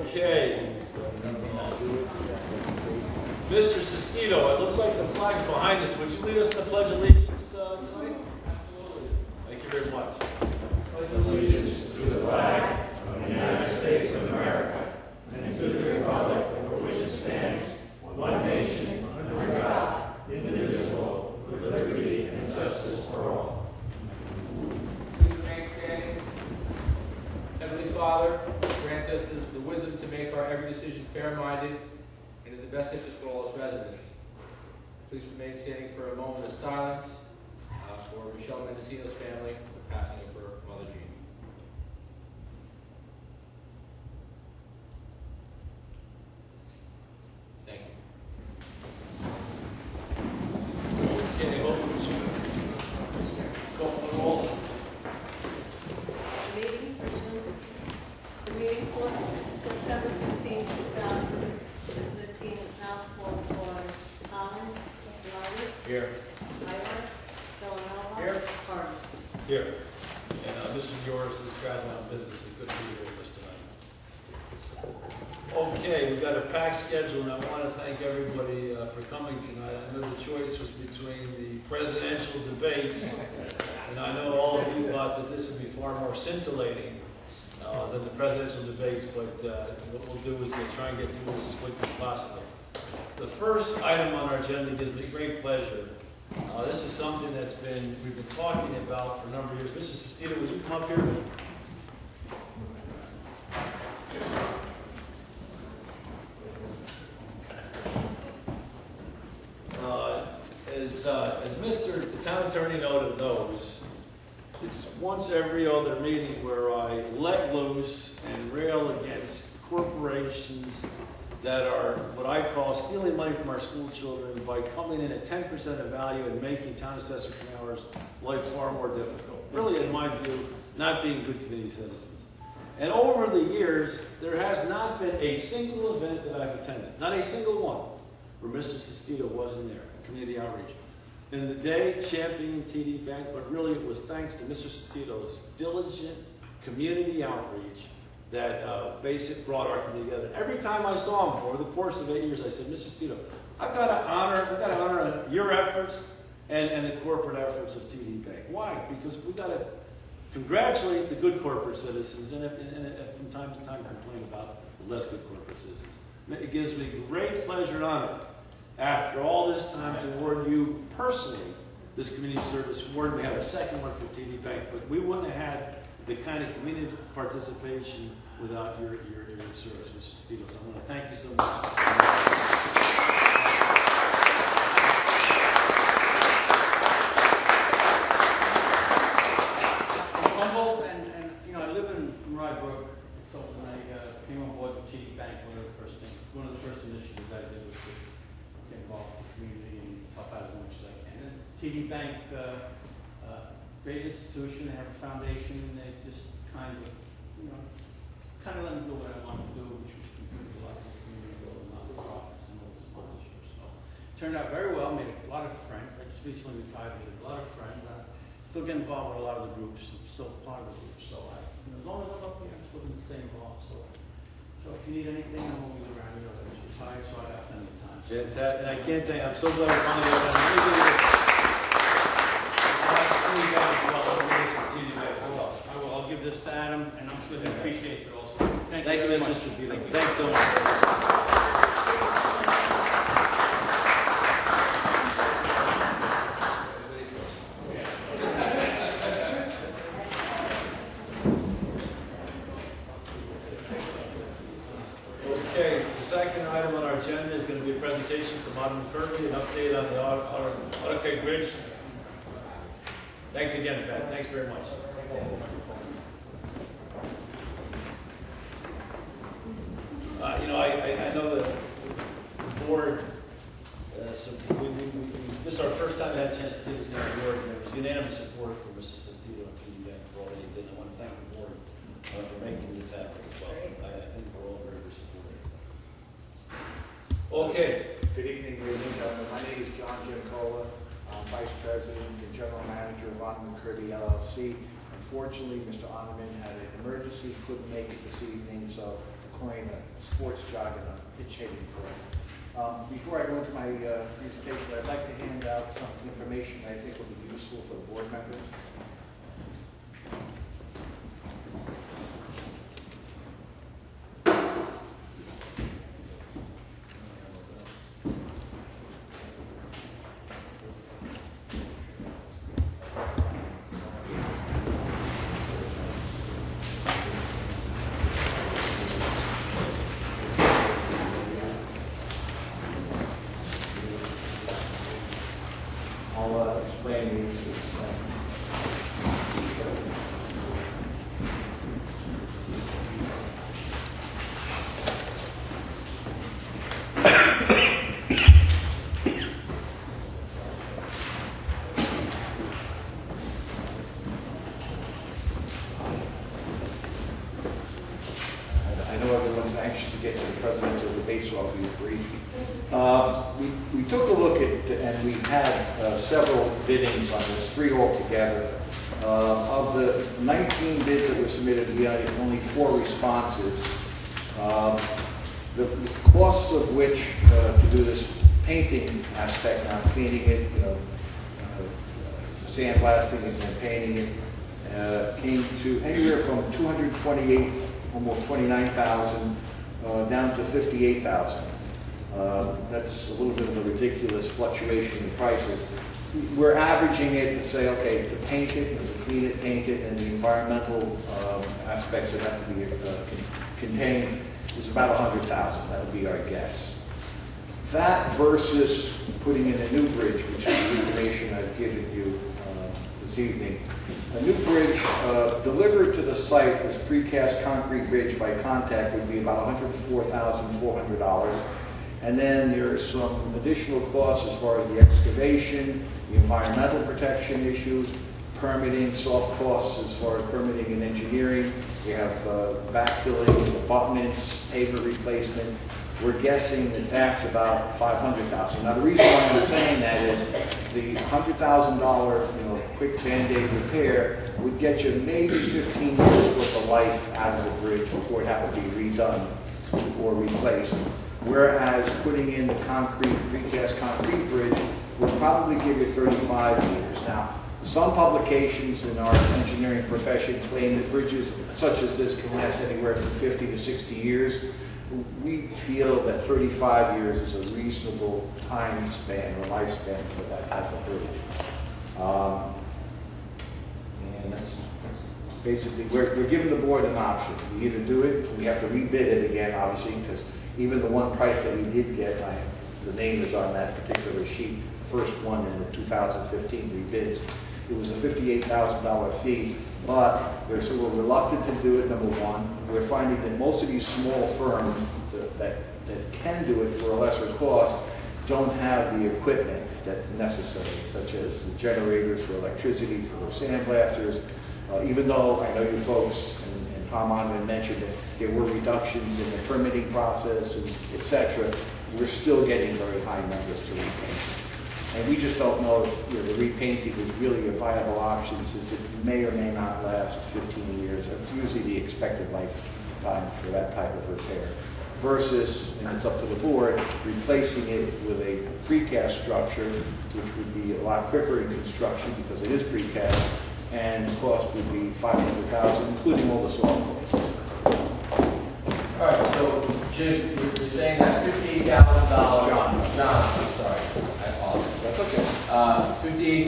Okay. Mr. Sestito, it looks like the flag's behind us. Would you lead us in the Pledge of Allegiance tonight? Absolutely. Thank you very much. Pledge allegiance to the flag of the United States of America and to the republic for which it stands, one nation, under God, indivisible, with liberty and justice for all. Heavenly Father, grant us the wisdom to make our every decision fair-minded and in the best interest for all its residents. Please remain standing for a moment of silence for Michelle Mendocino's family, the passing of her mother, Jean. Thank you. Okay, hold on. Call the roll. The meeting for September 16, 2015 is now called for Ahnehman, Nardi, Here. Villanova, Here. Carvin. Here. And Mr. Yoris is traveling on business. It's good to be here with us tonight. Okay, we've got a packed schedule, and I want to thank everybody for coming tonight. I know the choice was between the presidential debates, and I know all of you thought that this would be far more scintillating than the presidential debates, but what we'll do is to try and get through this as quickly as possible. The first item on our agenda gives me great pleasure. This is something that's we've been talking about for a number of years. Mr. Sestito, would you come up here? As Mr. the Town Attorney knows, it's once every other meeting where I let loose and rail against corporations that are what I call stealing money from our school children by coming in at 10% of value and making town assessor Knauer's life far more difficult. Really, in my view, not being good community citizens. And over the years, there has not been a single event that I've attended, not a single one, where Mr. Sestito wasn't there, community outreach. In the day championing TD Bank, but really it was thanks to Mr. Sestito's diligent community outreach that brought our community together. Every time I saw him over the course of 8 years, I said, Mr. Sestito, we've got to honor your efforts and the corporate efforts of TD Bank. Why? Because we've got to congratulate the good corporate citizens and from time to time complain about the less good corporate citizens. It gives me great pleasure and honor after all this time to award you personally this community service award. We have a second one for TD Bank, but we wouldn't have had the kind of community participation without your service, Mr. Sestito. So I want to thank you so much. I'm humble, and you know, I live in Rye Brook, so when I came on board with TD Bank, one of the first initiatives I did was to get involved with the community and help out as much as I can. And TD Bank, great institution, they have a foundation, and they just kind of let me do what I wanted to do, which was contribute a lot to the community, building nonprofits and all the sponsorships. So it turned out very well, made a lot of friends. I just recently retired, made a lot of friends. I still get involved with a lot of the groups, I'm still part of the group. So as long as I'm up here, I'm still going to stay involved. So if you need anything, I'm always around. You know, I just retired, so I have plenty of time. Fantastic. And I can't thank you. I'm so glad we finally got that. I'll give this to Adam, and I'm sure he appreciates it also. Thank you, Mr. Sestito. Thanks so much. Okay, the second item on our agenda is going to be a presentation from Audit Kirby, an update on the Audit Bridge. Thanks again, Pat. Thanks very much. I know the board, this is our first time I had a chance to do this kind of work, and there was unanimous support for Mr. Sestito and TD Bank for all that he did. I want to thank the board for making this happen as well. I think we're all very supportive. Okay. Good evening, ladies and gentlemen. My name is John Giancola. I'm Vice President and General Manager of Ahnehman Kirby LLC. Unfortunately, Mr. Ahnehman had an emergency, couldn't make it this evening, so to coin a sports jargon, a pitch hitting firm. Before I go into my presentation, I'd like to hand out some information I think will be useful for the board members. I'll explain these. I know everyone's anxious to get to the presidential debate, so I'll be brief. We took a look at, and we had several biddings on this, 3 altogether. Of the 19 bids that were submitted, we had only 4 responses. The costs of which to do this painting aspect, now cleaning it, sandblasting it and painting it, came to anywhere from $228, almost $29,000, down to $58,000. That's a little bit of a ridiculous fluctuation in prices. We're averaging it to say, okay, to paint it, to clean it, paint it, and the environmental aspects that have to be contained is about $100,000. That would be our guess. That versus putting in a new bridge, which is the information I've given you this evening. A new bridge delivered to the site, this precast concrete bridge by contact, would be about $104,400. And then there's some additional costs as far as the excavation, the environmental protection issues, permitting, soft costs as far as permitting and engineering. We have backfilling, abutments, pavement replacement. We're guessing that that's about $500,000. Now the reason why I'm saying that is the $100,000 quick Band-Aid repair would get you maybe 15 years worth of life out of the bridge before it had to be redone or replaced. Whereas putting in the precast concrete bridge would probably give you 35 years. Now, some publications in our engineering profession claim that bridges such as this can last anywhere from 50 to 60 years. We feel that 35 years is a reasonable time span or lifespan for that type of bridge. And that's basically, we're giving the board an option. We either do it, we have to rebid it again, obviously, because even the one price that we did get, the name is on that particular sheet, first one in the 2015 rebids. It was a $58,000 fee, but they're so we're reluctant to do it, number one. We're finding that most of these small firms that can do it for a lesser cost don't have the equipment that's necessary, such as the generators for electricity, for sandblasters. Even though I know you folks, and Tom Ahnehman mentioned that there were reductions in the permitting process, and et cetera, we're still getting very high numbers to repaint. And we just don't know if the repainting is really a viable option, since it may or may not last 15 years. That's usually the expected lifetime for that type of repair. Versus, and it's up to the board, replacing it with a precast structure, which would be a lot quicker in construction because it is precast, and the cost would be $500,000, including all the soft costs. All right, so Jim, you're saying that $58,000. John, I'm sorry, I apologize. That's okay. $58,000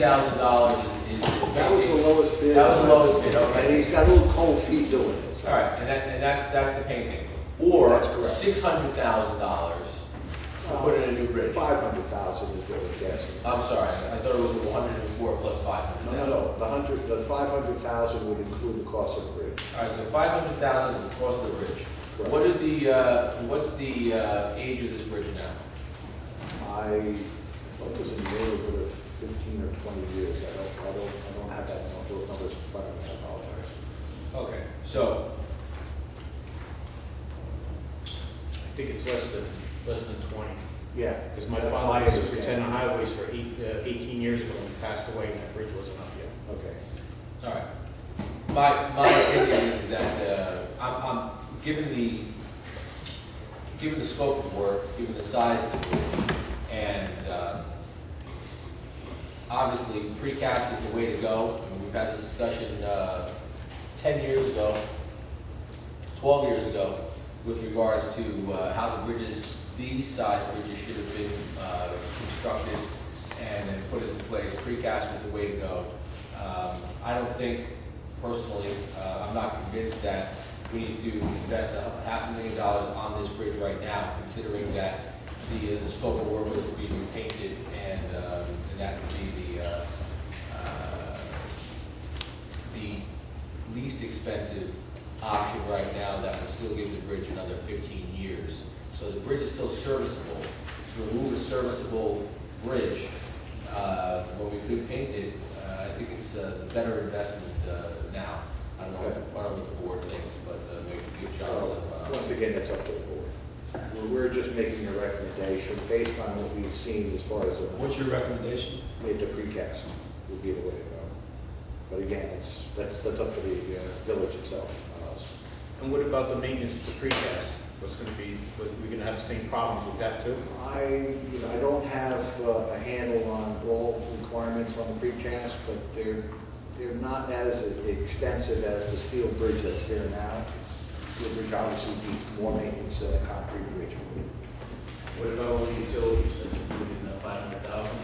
is. That was the lowest bid. That was the lowest bid. Okay. And he's got a little cold feet doing this. All right, and that's the painting. Or That's correct. $600,000 to put in a new bridge. $500,000 is what we're guessing. I'm sorry, I thought it was 104 plus 500. No. The $500,000 would include the cost of the bridge. All right, so 500,000 is the cost of the bridge. Correct. What is what's the age of this bridge now? I thought it was in the neighborhood of 15 or 20 years. I don't have those numbers in front of me. I apologize. Okay, so I think it's less than 20. Yeah, Because my that's father my was understanding. superintendent of highways for 18 years ago and he passed away and that bridge wasn't up yet. Okay. all right. My opinion is that I'm given the given the scope of work, given the size of the bridge, and obviously precast is the way to go. I mean, we've had this discussion 10 years ago, 12 years ago, with regards to how the bridges, these size bridges should have been constructed and then put into place. Precast was the way to go. I don't think, personally, I'm not convinced that we need to invest $500,000 on this bridge right now, considering that the scope of work was to be repainted and that would be the least expensive option right now that would still give the bridge another 15 years. So the bridge is still serviceable. To remove a serviceable bridge when we could paint it, I think it's a better investment now. I don't know what the board thinks, but maybe give John some. Once again, it's up to the board. We're just making a recommendation based on what we've seen as far as What's your recommendation? made to precast would be the way to go. But again, that's up to the village itself, not us. And what about the maintenance of the precast? What's going to be, we're going to have the same problems with that too? I don't have a handle on all requirements on the precast, but they're not as extensive as the steel bridge that's there now. Steel bridge obviously needs more maintenance than a concrete bridge would. What about all the utilities, that's included in the 500,000?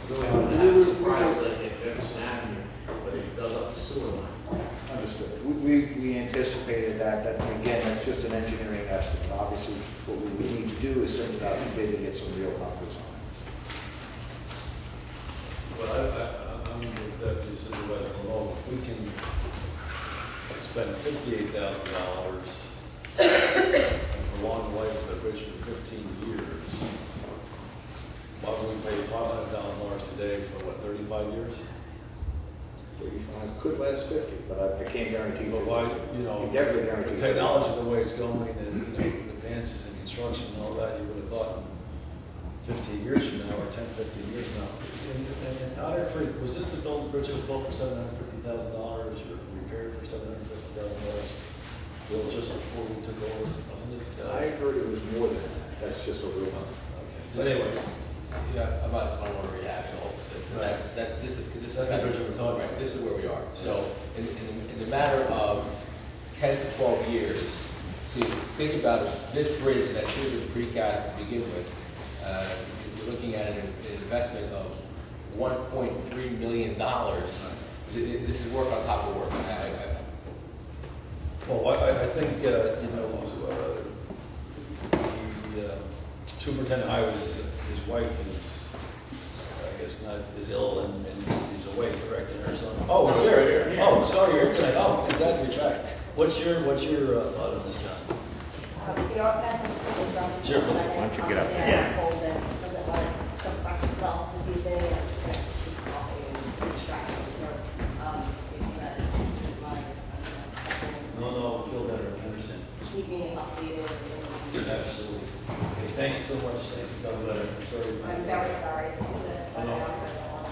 We I'm surprised like at Jefferson Avenue, but they dug up the sewer line. Understood. We anticipated that, again, that's just an engineering estimate. Obviously, what we would need to do is send it out to bid and get some real numbers on it. Well, I'm with Deputy Supervisor Villanova. If we can spend $58,000 and prolong the life of the bridge for 15 years, why would we pay $500,000 today for what, 35 years? 35 could last 50, but I can't guarantee. But why, you know, I definitely guarantee. the technology, the way it's going, and advances in construction and all that, you would have thought 15 years from now, or 10, 15 years from now. And Otter Creek, was this the bridge that was built for $750,000, or repaired for $750,000? Built just before we took over, wasn't it? I heard it was more than that. That's just a rumor. Okay. But anyway, Yeah, I don't want to react, so this is that's the bridge we're talking about. right, this is where we are. So in the matter of 10 to 12 years, to think about it, this bridge that should have been precast to begin with, you're looking at an investment of $1.3 million. This is work on top of work. Well, I think, the superintendent of highways, his wife is, I guess, not as ill and he's away, correct? And her son. Oh, he's here. Oh, sorry, you're here tonight. Oh, fantastic. Right. What's your thought on this, John? Sure. Why don't you get up there? Yeah. Hold it, doesn't want to suppress itself this evening, and keep talking and distracting, so, if you guys mind, No, feel better. I understand. keep me updated. Absolutely. Okay, thank you so much. Thanks for coming by. I'm sorry. I'm very sorry to do this, but I know. I also don't want to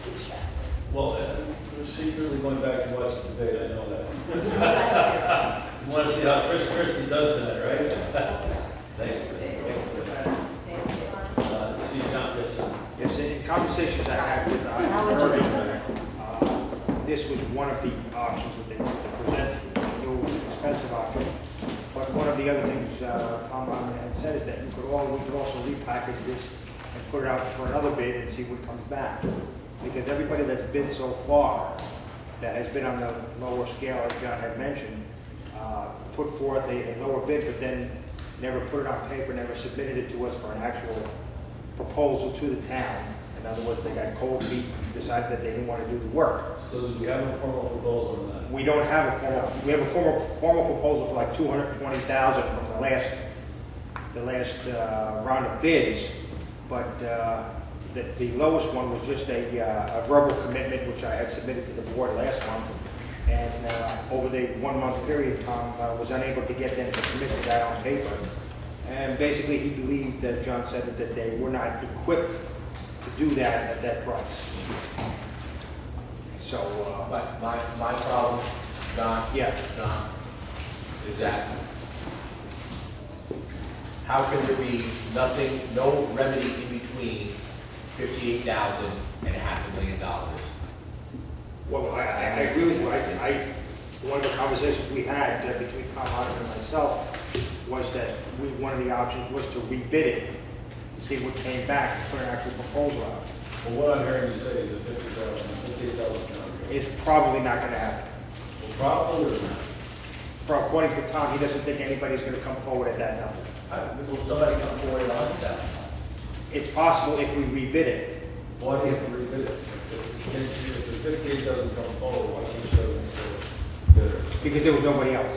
keep distracted. Well, we're secretly going back to watch the debate. I know that. That's You want to see how Chris Christie does tonight, right? true. Thanks. See you, John. Yes, sir. Yes, in conversations I had with Kirby, this was one of the options that they presented. It was an expensive option, but one of the other things Tom had said is that we could also repackage this and put it out for another bid and see what comes back. Because everybody that's bid so far, that has been on the lower scale, as John had mentioned, put forth a lower bid, but then never put it on paper, never submitted it to us for an actual proposal to the town. In other words, they got cold feet, decided that they didn't want to do the work. So do we have a formal proposal on that? We don't have a formal, we have a formal proposal for like $220,000 from the last round of bids, but the lowest one was just a verbal commitment, which I had submitted to the board last month. And over the 1 month period, Tom was unable to get them to commit to that on paper. And basically, he believed, as John said, that they were not equipped to do that at that price. So, My problem, John, yeah. John, is that how can there be nothing, no remedy in between 58,000 and $500,000? Well, I agree with you. One of the conversations we had between Tom Ahnehman and myself was that one of the options was to rebid it, to see what came back, and put an actual proposal out. Well, what I'm hearing you say is that 58,000. It's probably not gonna happen. Probably or not? According to Tom, he doesn't think anybody's gonna come forward at that number. Will somebody come forward and argue that? It's possible if we rebid it. Why do you have to rebid it? If the 58 doesn't come forward, why don't you show them so bidder? Because there was nobody else.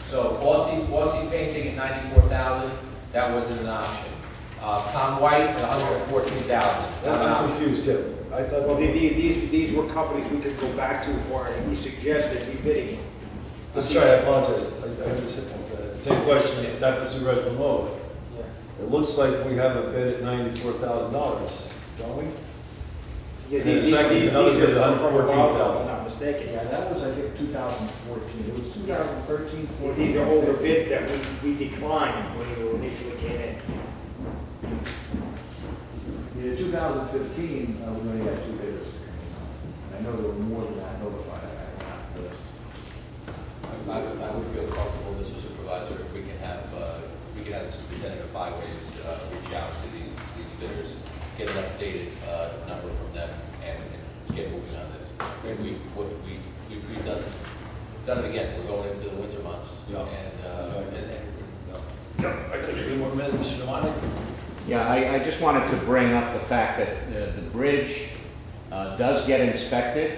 So Aussie painting at 94,000, that wasn't an option. Tom White at 114,000. I'm confused too. I thought. Well, these were companies we could go back to, or he suggested rebidding it. I'm sorry, I apologize. I had the same question that was Supervisor Villanova. It looks like we have a bid at $94,000, don't we? Yeah, And the second, another bid at from a while ago, if I'm $114,000. not mistaken. Yeah, that was, I think, 2014. It was 2013, 14. These are older bids that we declined when you initially came in. Yeah, 2015, we only had 2 bidders. I know there were more than that notified. I don't have the list. I would feel comfortable, Mr. Supervisor, if we can have the superintendent of highways reach out to these bidders, get an updated number from them, and get moving on this. We've done it again. We're going into the winter months. Yeah. And I could agree more minutes, Mr. Demani. Yeah, I just wanted to bring up the fact that the bridge does get inspected.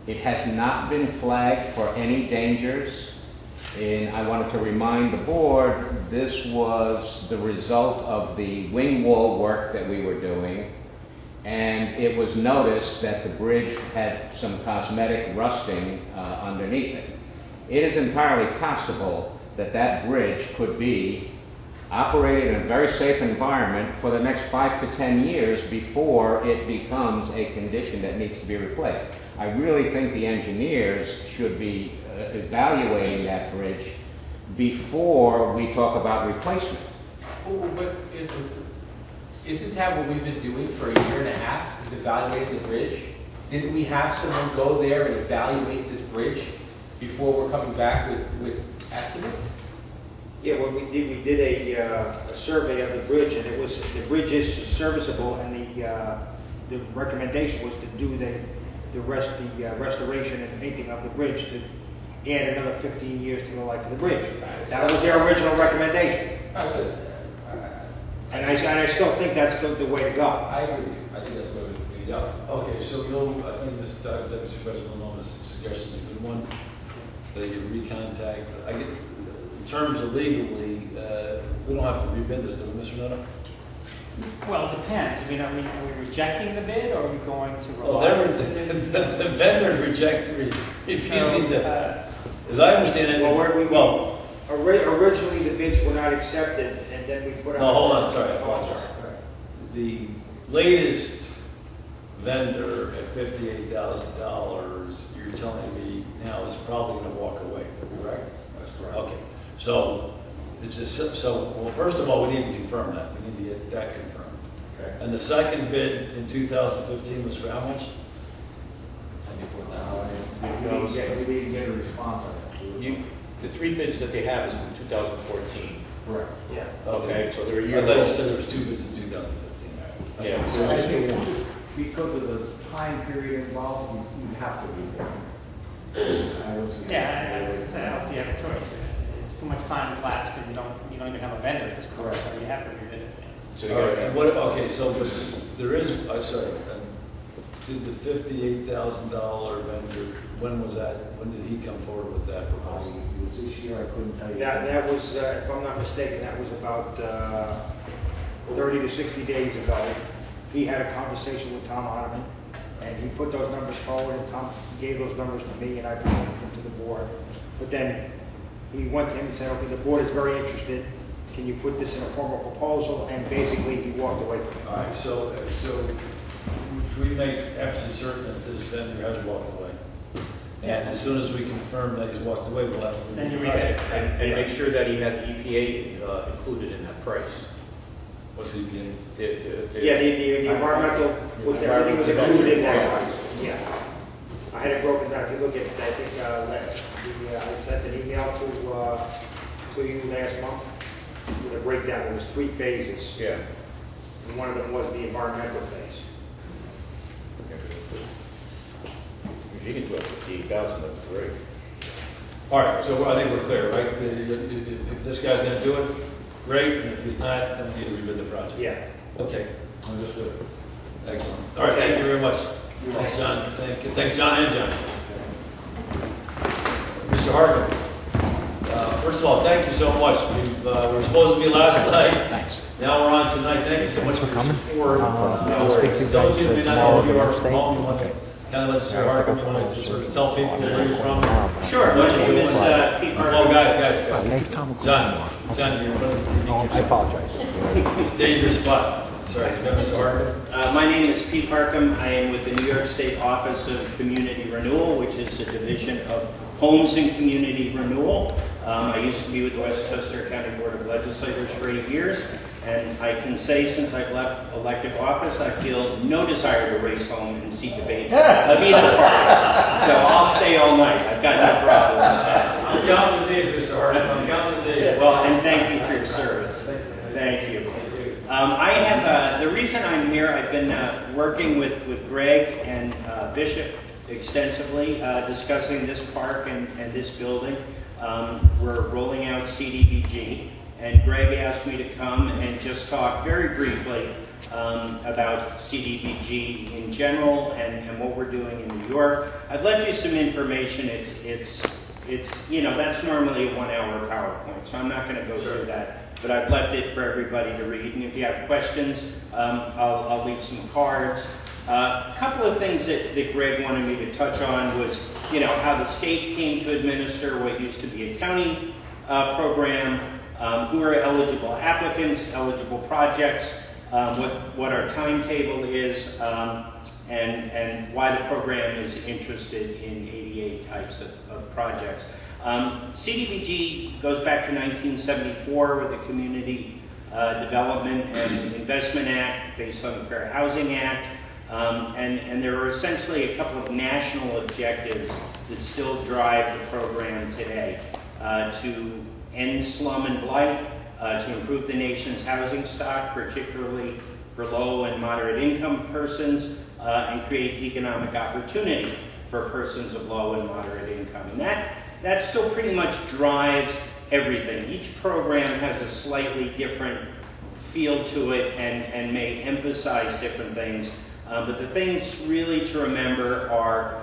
It has not been flagged for any dangers. And I wanted to remind the board, this was the result of the wing wall work that we were doing. And it was noticed that the bridge had some cosmetic rusting underneath it. It is entirely possible that that bridge could be operated in a very safe environment for the next 5 to 10 years before it becomes a condition that needs to be replaced. I really think the engineers should be evaluating that bridge before we talk about replacement. But isn't that what we've been doing for a year and a half, is evaluating the bridge? Didn't we have someone go there and evaluate this bridge before we're coming back with estimates? Yeah, what we did a survey of the bridge, and the bridge is serviceable, and the recommendation was to do the restoration and painting of the bridge to add another 15 years to the life of the bridge. That was their original recommendation. Good. And I still think that's the way to go. I agree with you. I think that's what we Yeah, okay, so I think this Deputy Supervisor Villanovan's suggestion is a good one, that you recontact. In terms of legally, we don't have to rebid this, do we, Mr. Noto? Well, it depends. I mean, are we rejecting the bid, or are we going to Well, rely? the vendors refusing to, as I understand it, well, Originally, the bids were not accepted, and then we put out. no, hold on, sorry, I Oh, apologize. sorry. The latest vendor at $58,000, you're telling me now is probably gonna walk away, correct? That's correct. Okay, so, well, first of all, we need to confirm that, we need to get that confirmed. Okay. And the second bid in 2015 was for how much? We didn't get a response on that. The 3 bids that they have is from 2014. Correct. Yeah. Okay, so they're a I year thought you old. said there was 2 bids in 2015. All right. Yeah. So I think because of the time period involved, you have to be there. I don't see. Yeah, I don't see you have a choice. It's too much time has lapsed, and you don't even have a vendor at this point, so you have to rebid it. So you All right, got and what, okay, so there is, I'm sorry, did the $58,000 vendor, when was that, when did he come forward with that proposal? It was this year, I couldn't tell you. That was, if I'm not mistaken, that was about 30 to 60 days ago. He had a conversation with Tom Ahnehman, and he put those numbers forward, and Tom gave those numbers to me, and I presented them to the board. But then he went to him and said, okay, the board is very interested. Can you put this in a formal proposal? And basically, he walked away from it. All right, so we make absolutely certain that this vendor has walked away. And as soon as we confirm that he's walked away, we'll have to. Then you Right. And make sure that he had the EPA included in that price. What's the EPA? Yeah, the environmental, with everything was included in that price. Yeah. I had it broken down. If you look at, I think, I sent an email to you last month with a breakdown. There was 3 phases. Yeah. And one of them was the environmental phase. If you can do it for $58,000, that's great. All right, so I think we're clear, right? If this guy's gonna do it, great, and if he's not, then we need to rebid the project. Yeah. Okay, understood. Excellent. All right, thank you very much. Thanks, John. Thank you. Thanks, John and John. Mr. Harkin, first of all, thank you so much. We were supposed to be last night. Thanks. Now we're on tonight. Thank you so much for coming. I'll speak to you Some of guys you may not tomorrow know who you at are the from home. You want to kind of let Mr. Harkin, you want to just sort of tell people where you're from? Sure, my name is Pete Oh, Parker. guys. John, you're in front of the I apologize. It's a dangerous spot. Sorry, Mr. Harkin. My name is Pete Parkham. I am with the New York State Office of Community Renewal, which is a division of Homes and Community Renewal. I used to be with the Westchester County Board of Legislators for 8 years, and I can say since I've left elective office, I feel no desire to race home and see debates of either party. So I'll stay all night. I've got no problem with that. I'm counting the days, Mr. Harkin. I'm counting the days. Well, and thank you for your service. Thank you. I have, the reason I'm here, I've been working with Greg and Bishop extensively, discussing this park and this building. We're rolling out CDBG, and Greg asked me to come and just talk very briefly about CDBG in general and what we're doing in New York. I've left you some information. It's you know, that's normally a 1-hour PowerPoint, so I'm not going to go through that. But I've left it for everybody to read, and if you have questions, I'll leave some cards. A couple of things that Greg wanted me to touch on was, you know, how the state came to administer what used to be a county program, who are eligible applicants, eligible projects, what our timetable is, and why the program is interested in 88 types of projects. CDBG goes back to 1974 with the Community Development and Investment Act based on the Fair Housing Act. And there are essentially a couple of national objectives that still drive the program today. To end slum and blight, to improve the nation's housing stock, particularly for low and moderate income persons, and create economic opportunity for persons of low and moderate income. And that still pretty much drives everything. Each program has a slightly different feel to it and may emphasize different things. But the things really to remember are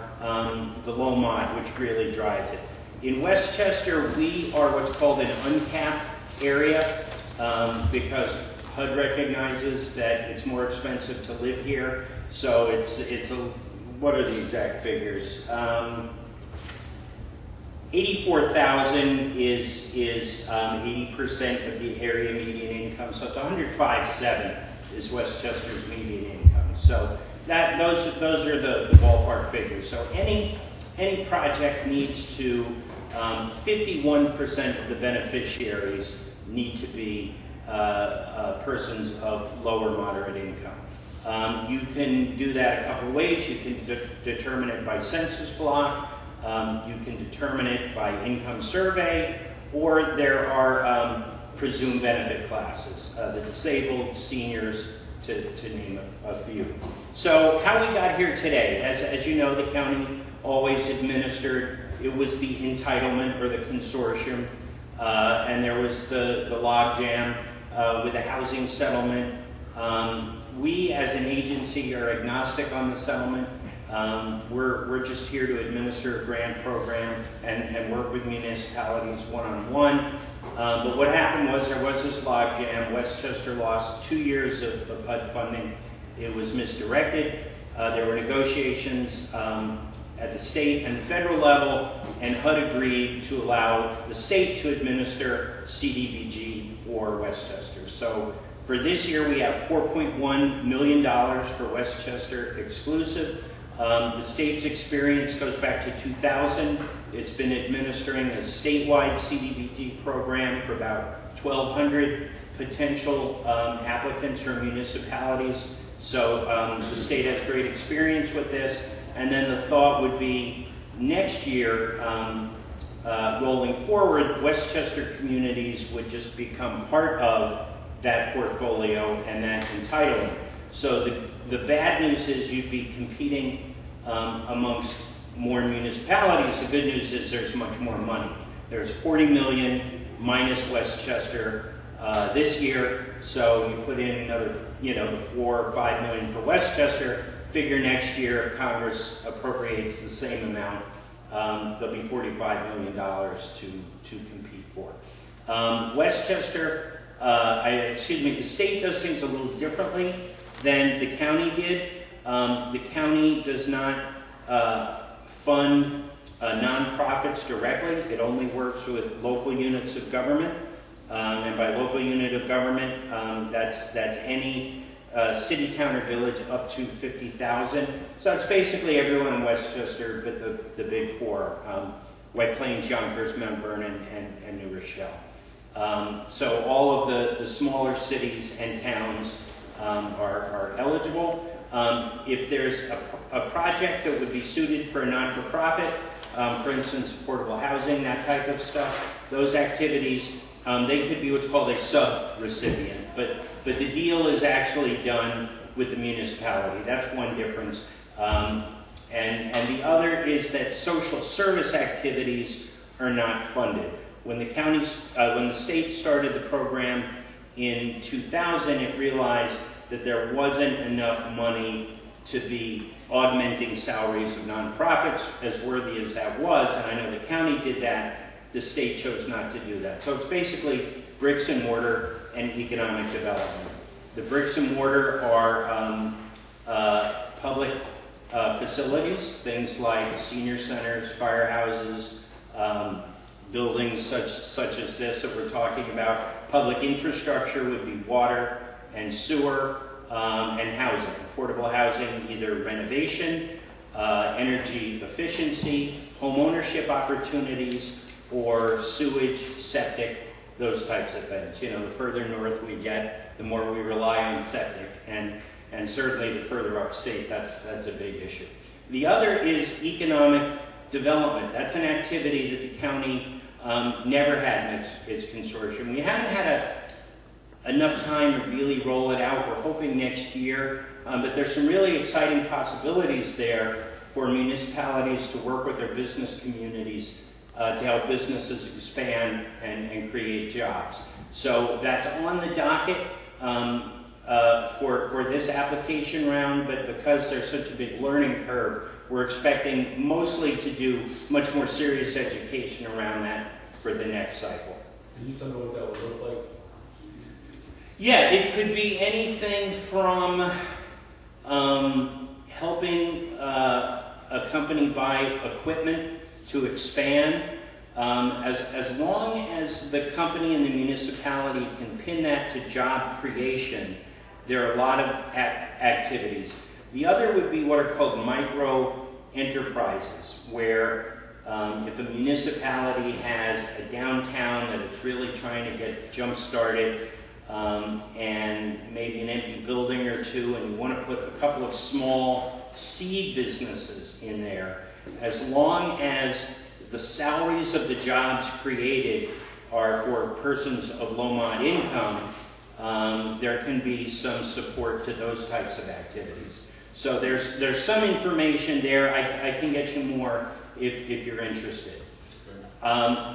the low mod, which really drives it. In Westchester, we are what's called an uncapped area because HUD recognizes that it's more expensive to live here. So it's a, what are the exact figures? 84,000 is 80% of the area median income. So it's 105.7 is Westchester's median income. So those are the ballpark figures. So any project needs to 51% of the beneficiaries need to be persons of lower moderate income. You can do that a couple of ways. You can determine it by census block. You can determine it by income survey, or there are presumed benefit classes, the disabled, seniors, to name a few. So how we got here today, as you know, the county always administered, it was the entitlement or the consortium, and there was the logjam with the housing settlement. We as an agency are agnostic on the settlement. We're just here to administer a grant program and work with municipalities one-on-one. But what happened was there was this logjam. Westchester lost 2 years of HUD funding. It was misdirected. There were negotiations at the state and federal level, and HUD agreed to allow the state to administer CDBG for Westchester. So for this year, we have $4.1 million for Westchester exclusive. The state's experience goes back to 2000. It's been administering a statewide CDBG program for about 1,200 potential applicants or municipalities. So the state has great experience with this. And then the thought would be next year, rolling forward, Westchester communities would just become part of that portfolio and that entitlement. So the bad news is you'd be competing amongst more municipalities. The good news is there's much more money. There's 40 million minus Westchester this year. So you put in another, the 4 or 5 million for Westchester. Figure next year if Congress appropriates the same amount, there'll be $45 million to compete for. Westchester, the state does things a little differently than the county did. The county does not fund nonprofits directly. It only works with local units of government. And by local unit of government, that's any city, town, or village up to 50,000. So it's basically everyone in Westchester but the big four, White Plains, Yonkers, Mount Vernon, and New Rochelle. So all of the smaller cities and towns are eligible. If there's a project that would be suited for a not-for-profit, for instance, affordable housing, that type of stuff, those activities, they could be what's called a sub-recipient. But the deal is actually done with the municipality. That's one difference. And the other is that social service activities are not funded. When the state started the program in 2000, it realized that there wasn't enough money to be augmenting salaries of nonprofits, as worthy as that was, and I know the county did that. The state chose not to do that. So it's basically bricks and mortar and economic development. The bricks and mortar are public facilities, things like senior centers, firehouses, buildings such as this that we're talking about. Public infrastructure would be water and sewer and housing, affordable housing, either renovation, energy efficiency, home ownership opportunities, or sewage, septic, those types of things. The further north we get, the more we rely on septic, and certainly the further upstate, that's a big issue. The other is economic development. That's an activity that the county never had in its consortium. We haven't had enough time to really roll it out. We're hoping next year, but there's some really exciting possibilities there for municipalities to work with their business communities to help businesses expand and create jobs. So that's on the docket for this application round, but because there's such a big learning curve, we're expecting mostly to do much more serious education around that for the next cycle. Can you tell me what that would look like? Yeah, it could be anything from helping a company buy equipment to expand, as long as the company and the municipality can pin that to job creation. There are a lot of activities. The other would be what are called micro enterprises, where if a municipality has a downtown that it's really trying to get jump started, and maybe an empty building or two, and you want to put a couple of small seed businesses in there, as long as the salaries of the jobs created are for persons of low-mod income, there can be some support to those types of activities. So there's some information there. I can get you more if you're interested.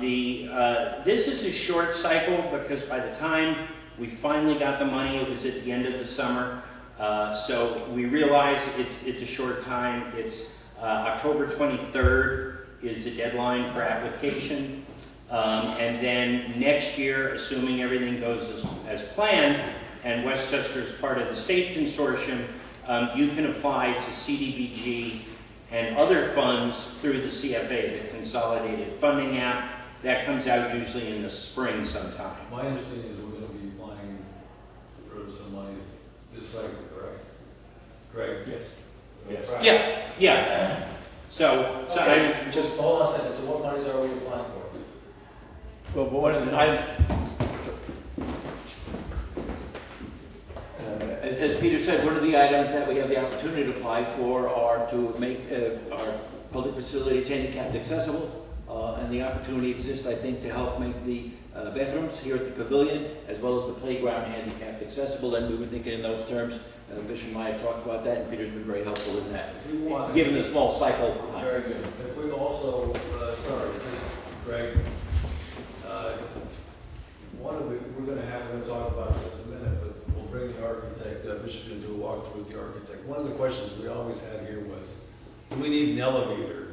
This is a short cycle because by the time we finally got the money, it was at the end of the summer. So we realize it's a short time. It's October 23rd is the deadline for application. And then next year, assuming everything goes as planned, and Westchester is part of the state consortium, you can apply to CDBG and other funds through the CFA, the Consolidated Funding App. That comes out usually in the spring sometime. My understanding is we're going to be applying for some money this cycle, correct? Greg? Yes. Yeah. So I just, Hold on a second, so what monies are we applying for? Well, but one of the, as Peter said, one of the items that we have the opportunity to apply for are to make our public facilities handicapped accessible. And the opportunity exists, I think, to help make the bathrooms here at the pavilion, as well as the playground handicapped accessible. And we were thinking in those terms. Bishop and I have talked about that, and Peter's been very helpful in that, If we want, given the small cycle time. very good. If we also, sorry, just Greg, we're going to talk about this in a minute, but we'll bring the architect, Bishop, to do a walkthrough with the architect. One of the questions we always had here was, do we need an elevator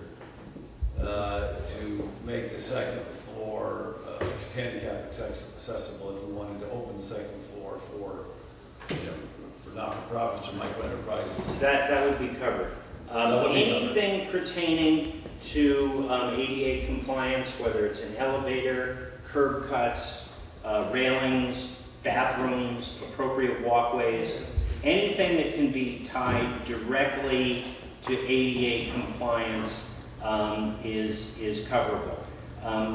to make the second floor handicap accessible if we wanted to open the second floor for, for not-for-profits or micro enterprises? that would be covered. Anything pertaining to ADA compliance, whether it's an elevator, curb cuts, railings, bathrooms, appropriate walkways, anything that can be tied directly to ADA compliance is coverable.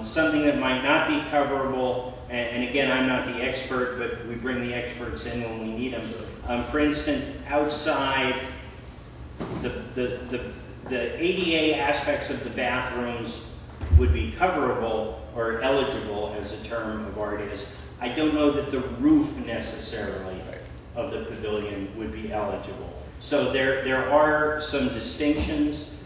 Something that might not be coverable, and again, I'm not the expert, but we bring the experts in when we need them. For instance, outside the ADA aspects of the bathrooms would be coverable or eligible, as a term of art is. I don't know that the roof necessarily of the pavilion would be eligible. So there are some distinctions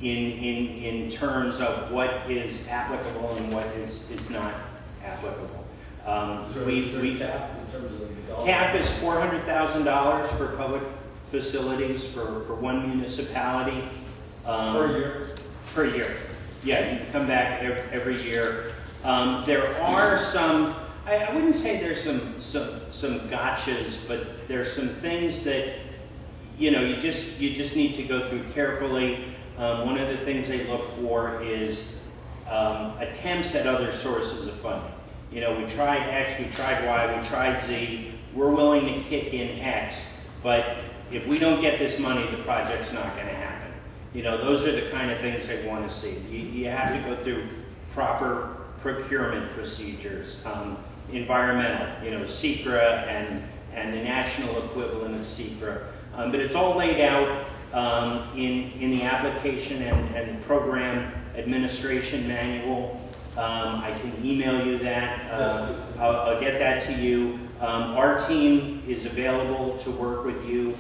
in terms of what is applicable and what is not applicable. Is there a cap in terms of the dollar? Cap is $400,000 for public facilities for one municipality. Per year? Per year. Yeah, you can come back every year. There are some, I wouldn't say there's some gotchas, but there's some things that, you just need to go through carefully. One of the things they look for is attempts at other sources of funding. We tried X, we tried Y, we tried Z. We're willing to kick in X, but if we don't get this money, the project's not going to happen. Those are the kind of things they want to see. You have to go through proper procurement procedures, environmental, SECRA and the national equivalent of SECRA. But it's all laid out in the application and program administration manual. I can email you that. I'll get that to you. Our team is available to work with you.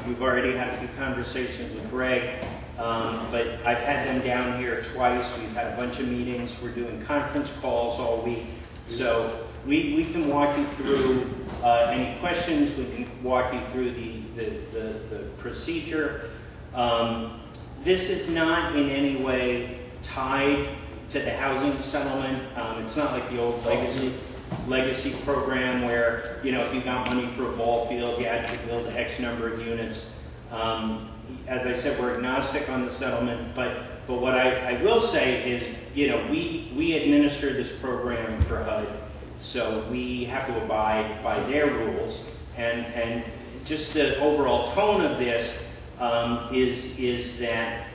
We've already had a few conversations with Greg, but I've had them down here twice. We've had a bunch of meetings. We're doing conference calls all week. So we can walk you through any questions. We can walk you through the procedure. This is not in any way tied to the housing settlement. It's not like the old legacy program where, if you got money for a ball field, you had to build X number of units. As I said, we're agnostic on the settlement, but what I will say is, we administer this program for HUD, so we have to abide by their rules, and just the overall tone of this is that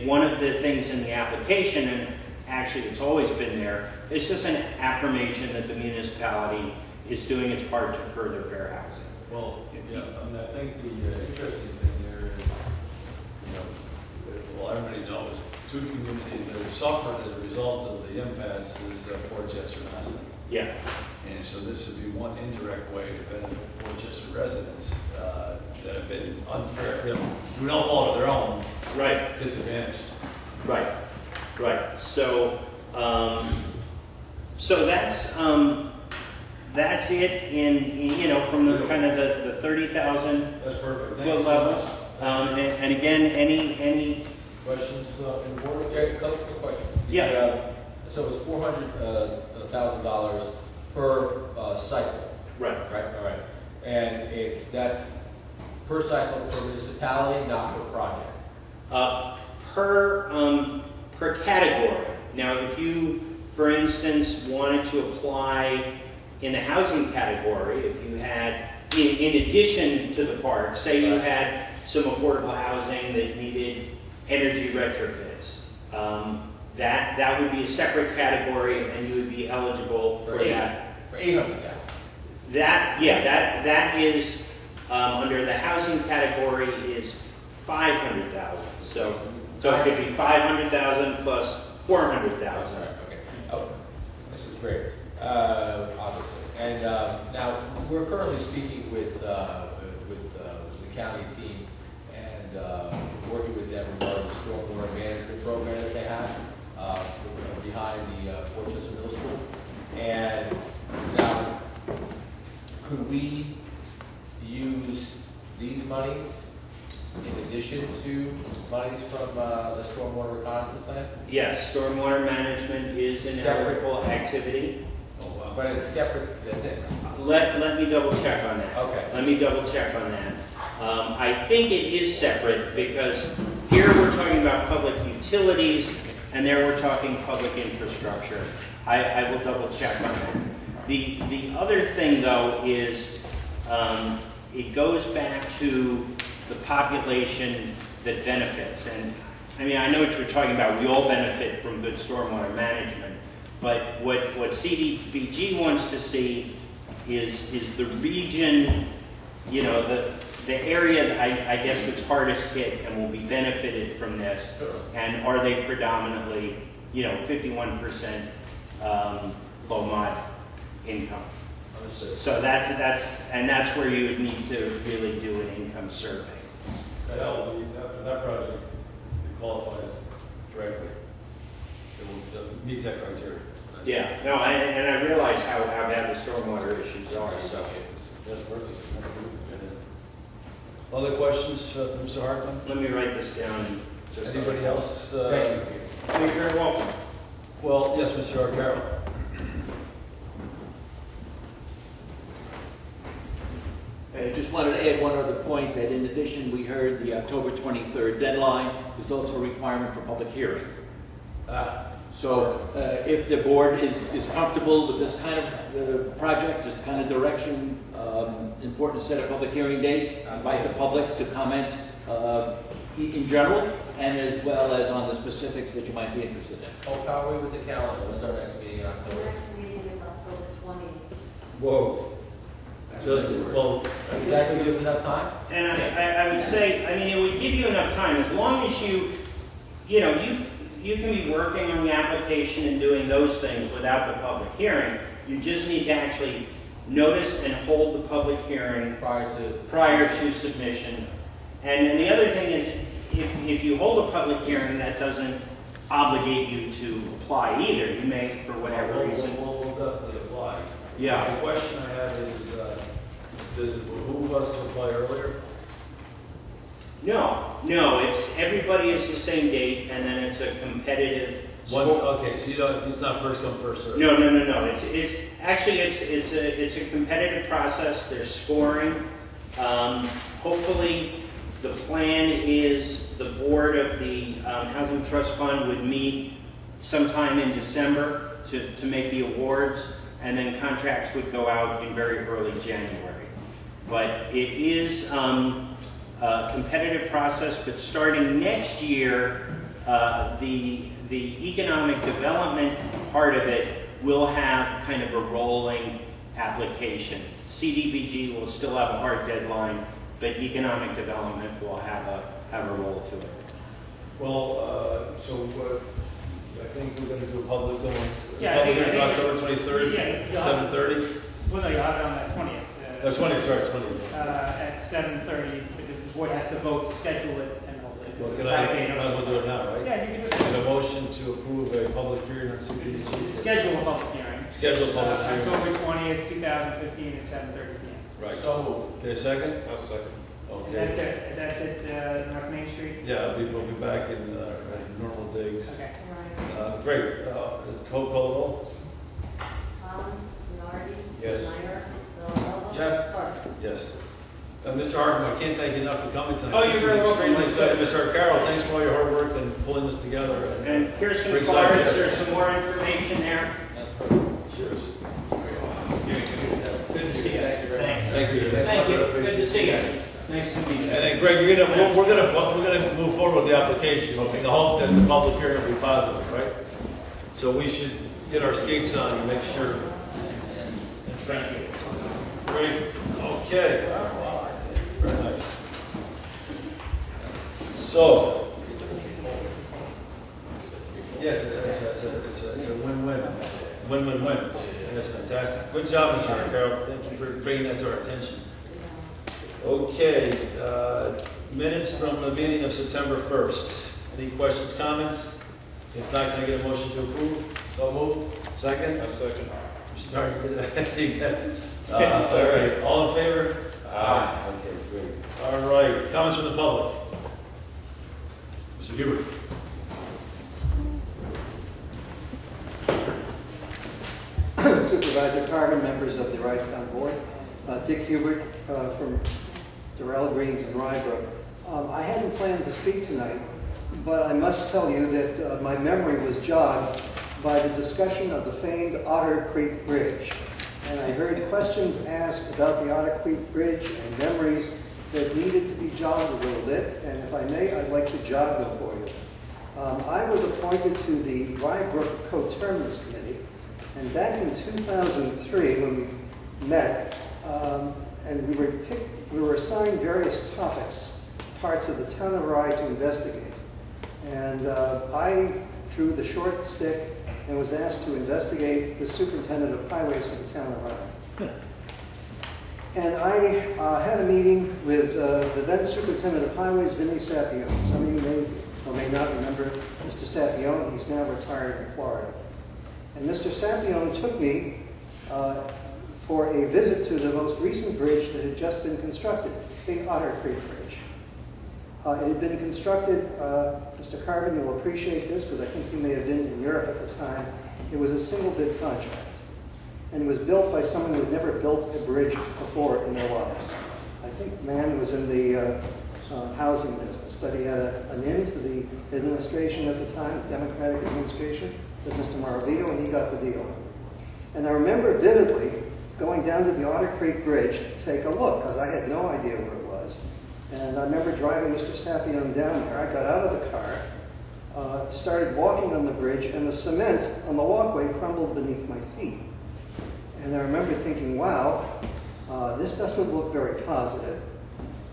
one of the things in the application, and actually it's always been there, it's just an affirmation that the municipality is doing its part to further fair housing. Well, yeah, I think the interesting thing there is, everybody knows, two communities that have suffered as a result of the impasse is Portchester and Aston. Yeah. And so this would be one indirect way to benefit Portchester residents that have been unfair, through no fault of their own, Right. disadvantaged. Right. So, that's it in from the kind of the 30,000 That's perfect. Thank foot you so level. much. And again, any Questions from the board? Okay, a couple quick questions. Yeah. So it's $400,000 per cycle, right. right? All right. And that's per cycle for municipality, not per project. Per category. Now, if you, for instance, wanted to apply in the housing category, if you had in addition to the park, say you had some affordable housing that needed energy retrofits, that would be a separate category, and you would be eligible for that. For 800,000. That is, under the housing category is 500,000. So it could be 500,000 plus 400,000. Okay. Oh, this is great, obviously. And now, we're currently speaking with the county team and working with them regarding the stormwater management program that they have behind the Westchester Middle School. And now, could we use these monies in addition to monies from the stormwater reconnaissance plan? Yes, stormwater management is an eligible activity. Oh, wow. But it's separate than this. Let me double check on that. Okay. Let me double check on that. I think it is separate because here we're talking about public utilities and there we're talking public infrastructure. I will double check on that. The other thing though is it goes back to the population that benefits. And I mean, I know what you're talking about. We all benefit from good stormwater management. But what CDBG wants to see is the region, you know, the area that I guess that's hardest hit and will be benefited from this. Sure. And are they predominantly, you know, 51% low mod income? Understood. So that's where you would need to really do an income survey. That will be, for that project, it qualifies directly. It will meet that criteria. Yeah, no, and I realize how bad the stormwater issues are, so. That's perfect. Other questions for Mr. Hartman? Let me write this down. And just Anybody else? Thank you. You're very welcome. Well, yes, Mr. Arcaro. I just wanted to add one other point, that in addition, we heard the October 23rd deadline. There's also a requirement for public hearing. So if the board is comfortable with this kind of project, this kind of direction, important to set a public hearing date, invite the public to comment in general, and as well as on the specifics that you might be interested in. Oh, how are we with the calendar? When's our next meeting in The October? next meeting is October 20th. Whoa. Just, well, Does that give us enough time? And I would say, I mean, it would give you enough time, as long as you can be working on the application and doing those things without the public hearing. You just need to actually notice and hold the public hearing prior to submission. And the other thing is, if you hold a public hearing, that doesn't obligate you to apply either. You may, for whatever reason. We'll definitely apply. Yeah. The question I have is, does it behoove us to apply earlier? No, it's everybody is the same date, and then it's a competitive. Okay, so you don't, it's not first come, first served. No. It's actually it's a competitive process. There's scoring. Hopefully, the plan is the board of the Housing Trust Fund would meet sometime in December to make the awards, and then contracts would go out in very early January. But it is a competitive process. But starting next year, the economic development part of it will have kind of a rolling application. CDBG will still have a hard deadline, but economic development will have a roll to it. Well, I think we're going to do a public one. Yeah, Public I hearing think- October 23rd, Yeah, 7:30. Well, no, you'll have it on the 20th. 20th, sorry, 20th. At 7:30, because the board has to vote to schedule it and all that. Well, might as well do it now, right? Yeah, you can do Make it. a motion to approve a public hearing on CDBG. Schedule a public hearing. Schedule a public hearing. October 20th, 2015 at 7:30 p.m. Right. So Okay, second? I'll second. And Okay. that's it, North Main Street? Yeah, we'll be back in normal digs. Okay. Great. Call roll? Collins, Nardi. Yes. Meyer. Villanova. Yes. Carvin. Yes. Mr. Hartman, I can't thank you enough for coming tonight. Oh, you're This is very welcome. extremely exciting. Mr. Carroll, thanks for all your hard work and pulling this together. And here's some Bring cards. suggestions. There's some more information there. that's perfect. Cheers. Good to see you. Thank you very much. Thanks. Thank you. Thank see you. Nice to meet you. And then Greg, we're gonna move forward with the application, in the hope that the public hearing will be positive, right? So we should get our skates on and make sure. And thank you. Great, okay. Very nice. So, yes, it's a win-win, win-win-win, and that's fantastic. Good job, Mr. Carroll. Thank you for bringing that to our attention. Okay, minutes from the meeting of September 1st. Any questions, comments? If not, can I get a motion to approve? So moved. Second? Second. Mr. Nardi, all right, all in favor? Aye. Okay, great. All right, comments from the public? Mr. Hubert. Supervisor Carvin, members of the Wrightstown Board, Dick Hubert from Durrell Greens in Rybrook. I hadn't planned to speak tonight, but I must tell you that my memory was jogged by the discussion of the famed Otter Creek Bridge. And I heard questions asked about the Otter Creek Bridge and memories that needed to be jogged a little bit. And if I may, I'd like to jog them for you. I was appointed to the Rybrook Co-Terminus Committee, and back in 2003 when we met, and we were assigned various topics, parts of the town of Rye to investigate. And I drew the short stick and was asked to investigate the superintendent of highways for the town of Rye. And I had a meeting with the then superintendent of highways, Vinny Sapione. Some of you may or may not remember Mr. Sapione. He's now retired in Florida. And Mr. Sapione took me for a visit to the most recent bridge that had just been constructed, the Otter Creek Bridge. It had been constructed, Mr. Carvin, you'll appreciate this because I think you may have been in Europe at the time. It was a single bid contract. And it was built by someone who had never built a bridge before in their lives. I think the man was in the housing business, but he had an in to the administration at the time, Democratic administration, with Mr. Maravito, and he got the deal. And I remember vividly going down to the Otter Creek Bridge to take a look, because I had no idea where it was. And I remember driving Mr. Sapione down there. I got out of the car, started walking on the bridge, and the cement on the walkway crumbled beneath my feet. And I remember thinking, wow, this doesn't look very positive.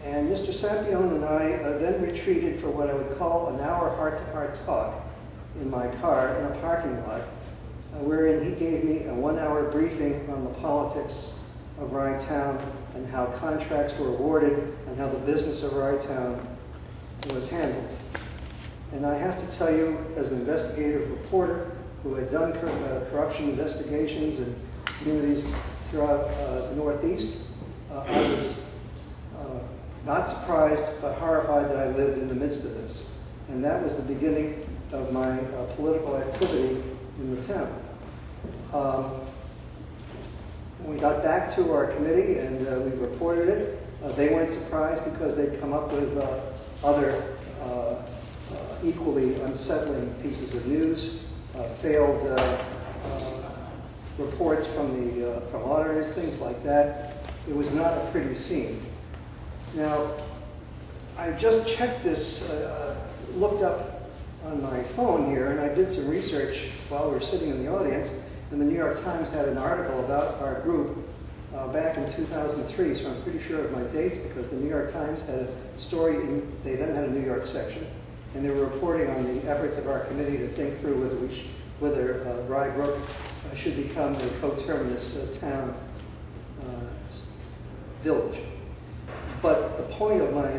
And Mr. Sapione and I then retreated for what I would call an hour heart-to-heart talk in my car in a parking lot, wherein he gave me a 1-hour briefing on the politics of Rye Town and how contracts were awarded and how the business of Rye Town was handled. And I have to tell you, as an investigative reporter who had done corruption investigations in communities throughout the Northeast, I was not surprised but horrified that I lived in the midst of this. And that was the beginning of my political activity in the town. When we got back to our committee and we reported it, they weren't surprised because they'd come up with other equally unsettling pieces of news, failed reports from auditors, things like that. It was not a pretty scene. Now, I just checked this, looked up on my phone here, and I did some research while we were sitting in the audience, and the New York Times had an article about our group back in 2003, so I'm pretty sure of my dates because the New York Times had a story, they then had a New York section, and they were reporting on the efforts of our committee to think through whether Rybrook should become a coterminous town village. But the point of my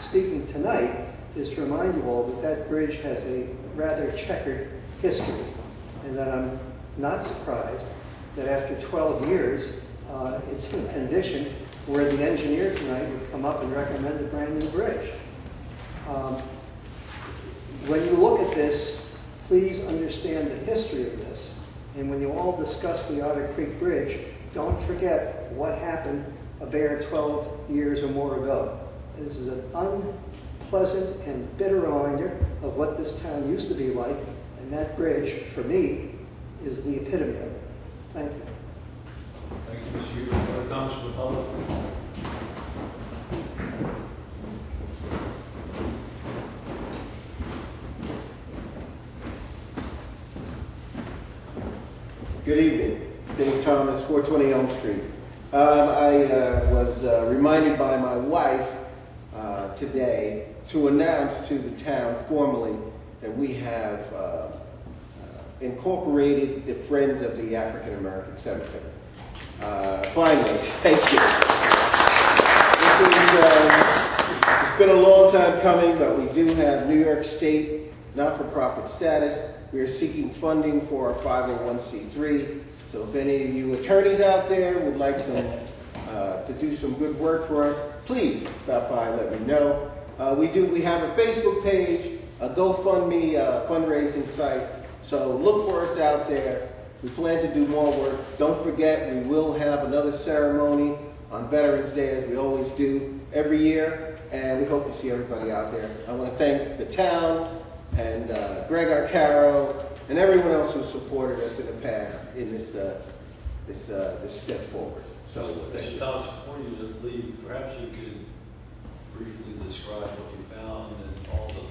speaking tonight is to remind you all that that bridge has a rather checkered history, and that I'm not surprised that after 12 years, it's in a condition where the engineer tonight would come up and recommend a brand new bridge. When you look at this, please understand the history of this, and when you all discuss the Otter Creek Bridge, don't forget what happened a bare 12 years or more ago. This is an unpleasant and bitter reminder of what this town used to be like, and that bridge, for me, is the epitome of it. Thank you. Thank you, Mr. Hubert. Other comments from the public? Good evening. Dave Thomas, 420 Elm Street. I was reminded by my wife today to announce to the town formally that we have incorporated the Friends of the African American Cemetery. Finally, thank you. It's been a long time coming, but we do have New York State not-for-profit status. We are seeking funding for our 501c3. So if any of you attorneys out there would like to do some good work for us, please stop by and let me know. We have a Facebook page, a GoFundMe fundraising site. So look for us out there. We plan to do more work. Don't forget, we will have another ceremony on Veterans Day, as we always do every year. And we hope to see everybody out there. I want to thank the town and Greg Arcaro and everyone else who supported us in the past in this step forward. So, Mr. Thomas, before you leave, perhaps you could briefly describe what you found and all the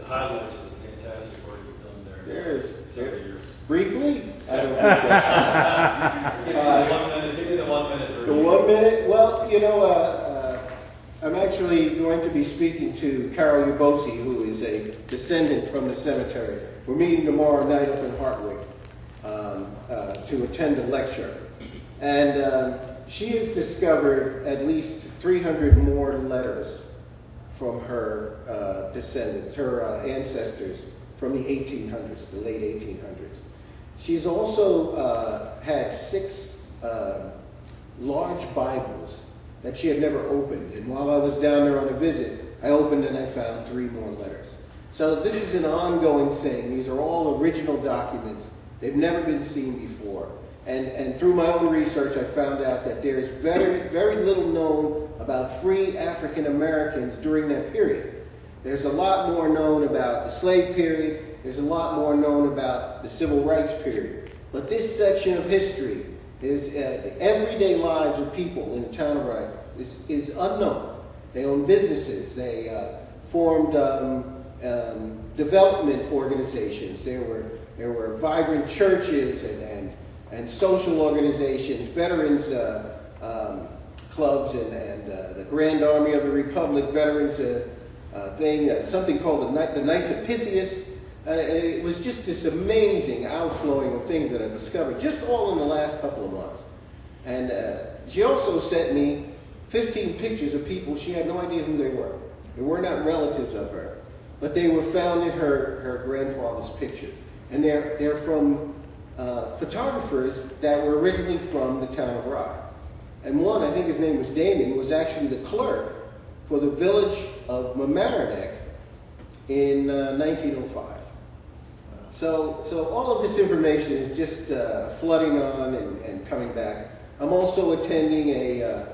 highlights of the fantastic work you've done there. There's several years. Briefly, I don't think that's give me the 1 minute version. The 1 minute? Well, you know, I'm actually going to be speaking to Carol Ubosi, who is a descendant from the cemetery. We're meeting tomorrow night up in Hartwick to attend a lecture. And she has discovered at least 300 more letters from her descendants, her ancestors from the 1800s, the late 1800s. She's also had 6 large Bibles that she had never opened. And while I was down there on a visit, I opened and I found 3 more letters. So this is an ongoing thing. These are all original documents. They've never been seen before. And through my own research, I found out that there's very, very little known about free African Americans during that period. There's a lot more known about the slave period. There's a lot more known about the civil rights period. But this section of history is the everyday lives of people in the town of Rye is unknown. They own businesses. They formed development organizations. There were vibrant churches and social organizations, veterans clubs, and the Grand Army of the Republic veterans thing, something called the Knights of Pythias. It was just this amazing outflowing of things that I discovered, just all in the last couple of months. And she also sent me 15 pictures of people she had no idea who they were. They were not relatives of her, but they were found in her grandfather's pictures. And they're from photographers that were originally from the town of Rye. And one, I think his name was Damon, was actually the clerk for the village of Mamaroneck in 1905. So all of this information is just flooding on and coming back. I'm also attending a